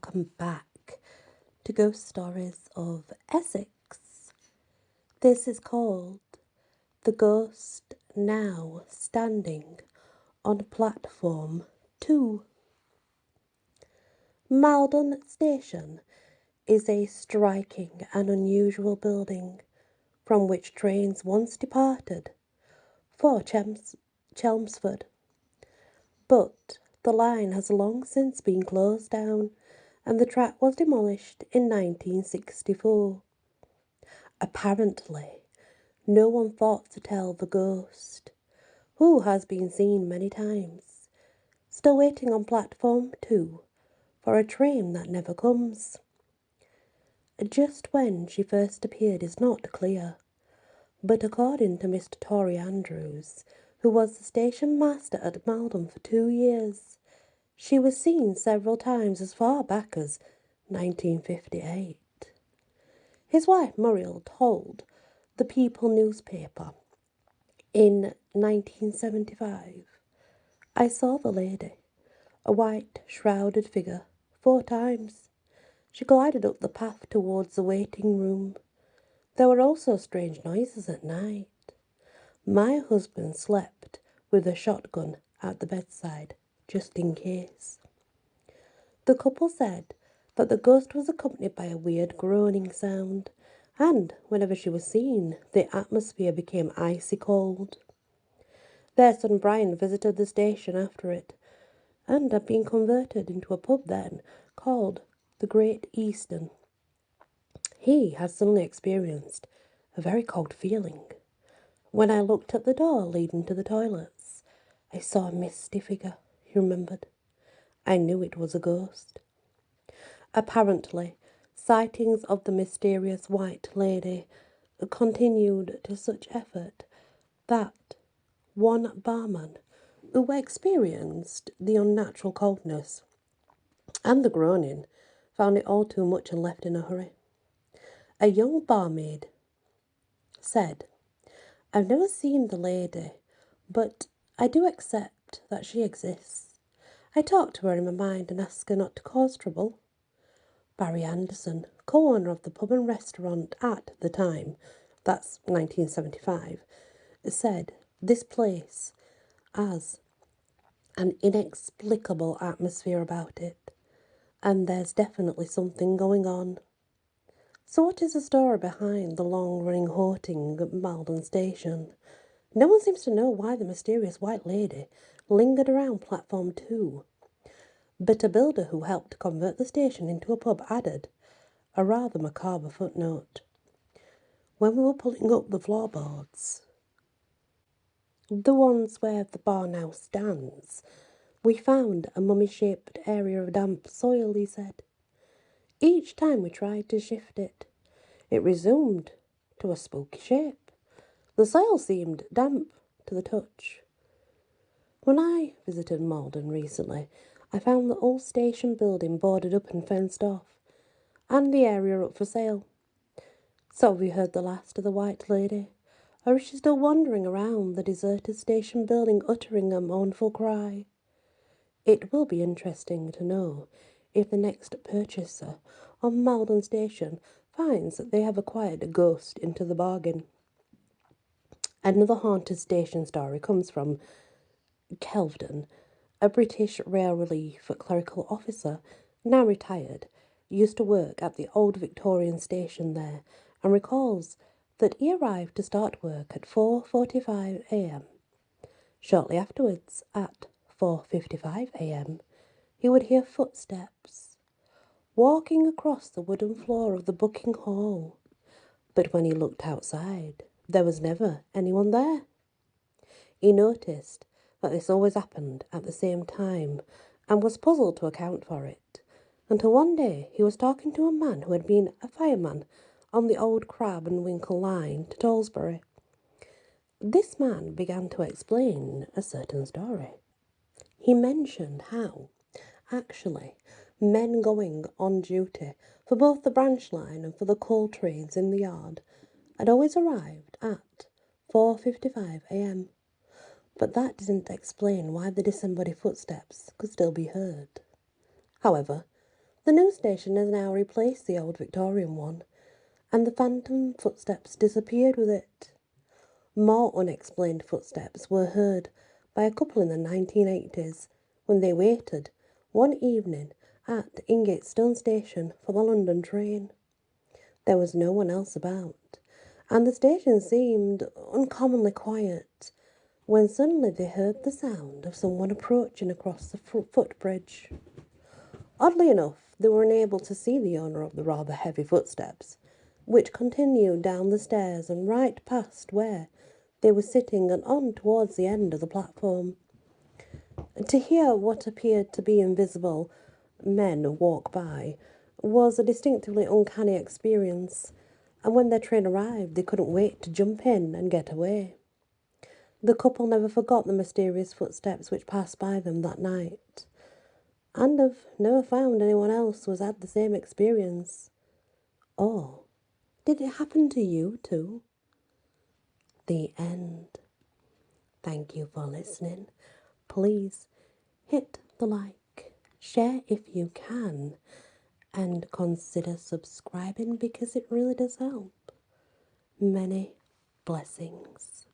welcome back to Ghost Stories of Essex. This is called The Ghost Now Standing on Platform 2. Maldon Station is a striking and unusual building from which trains once departed for Chelmsford. But the line has long since been closed down and the track was demolished in 1964. Apparently, no one thought to tell the ghost, who has been seen many times, still waiting on platform 2 for a train that never comes. Just when she first appeared is not clear, but according to Mr. Tory Andrews, who was the station master at Maldon for 2 years, she was seen several times as far back as 1958. His wife Muriel told the People newspaper in 1975, "I saw the lady, a white shrouded figure, 4 times. She glided up the path towards the waiting room. There were also strange noises at night. My husband slept with a shotgun at the bedside, just in case." The couple said that the ghost was accompanied by a weird groaning sound, and whenever she was seen, the atmosphere became icy cold. Their son Brian visited the station after it, and had been converted into a pub then called the Great Eastern. He had suddenly experienced a very cold feeling. "When I looked at the door leading to the toilets, I saw a misty figure," he remembered. "I knew it was a ghost." Apparently, sightings of the mysterious white lady continued to such effort that one barman, who experienced the unnatural coldness and the groaning, found it all too much and left in a hurry. A young barmaid said, "I've never seen the lady, but I do accept that she exists. I talk to her in my mind and ask her not to cause trouble." Barry Anderson, co-owner of the pub and restaurant at the time, that's 1975, said this place has an inexplicable atmosphere about it, and there's definitely something going on. So what is the story behind the long-running haunting at Maldon Station? No one seems to know why the mysterious white lady lingered around platform 2. But a builder who helped convert the station into a pub added a rather macabre footnote. "When we were pulling up the floorboards, the ones where the bar now stands, we found a mummy-shaped area of damp soil," he said. "Each time we tried to shift it, it resumed to a spooky shape. The soil seemed damp to the touch. When I visited Maldon recently, I found the old station building boarded up and fenced off, and the area up for sale. So have you heard the last of the white lady? Or is she still wandering around the deserted station building uttering a mournful cry? It will be interesting to know if the next purchaser on Maldon Station finds that they have acquired a ghost into the bargain." Another haunted station story comes from Kelvedon. A British Rail Relief clerical officer, now retired, used to work at the old Victorian station there and recalls that he arrived to start work at 4:45 a.m. Shortly afterwards, at 4:55 a.m., he would hear footsteps walking across the wooden floor of the booking hall. But when he looked outside, there was never anyone there. He noticed that this always happened at the same time and was puzzled to account for it, until one day he was talking to a man who had been a fireman on the old Crab and Winkle line to Tollesbury. This man began to explain a certain story. He mentioned how, actually, men going on duty for both the branch line and for the coal trains in the yard had always arrived at 4:55 a.m. But that didn't explain why the disembodied footsteps could still be heard. However, The new station has now replaced the old Victorian one, and the phantom footsteps disappeared with it. More unexplained footsteps were heard by a couple in the 1980s when they waited one evening at Ingatestone Station for the London train. There was no one else about, and the station seemed uncommonly quiet when suddenly they heard the sound of someone approaching across the footbridge. Oddly enough, they were unable to see the owner of the rather heavy footsteps, which continued down the stairs and right past where they were sitting and on towards the end of the platform. To hear what appeared to be invisible men walk by was a distinctively uncanny experience, and when their train arrived, they couldn't wait to jump in and get away. The couple never forgot the mysterious footsteps which passed by them that night, and have never found anyone else who has had the same experience. Oh, did it happen to you too? The end. Thank you for listening. Please hit the like, share if you can, and consider subscribing because it really does help. Many blessings.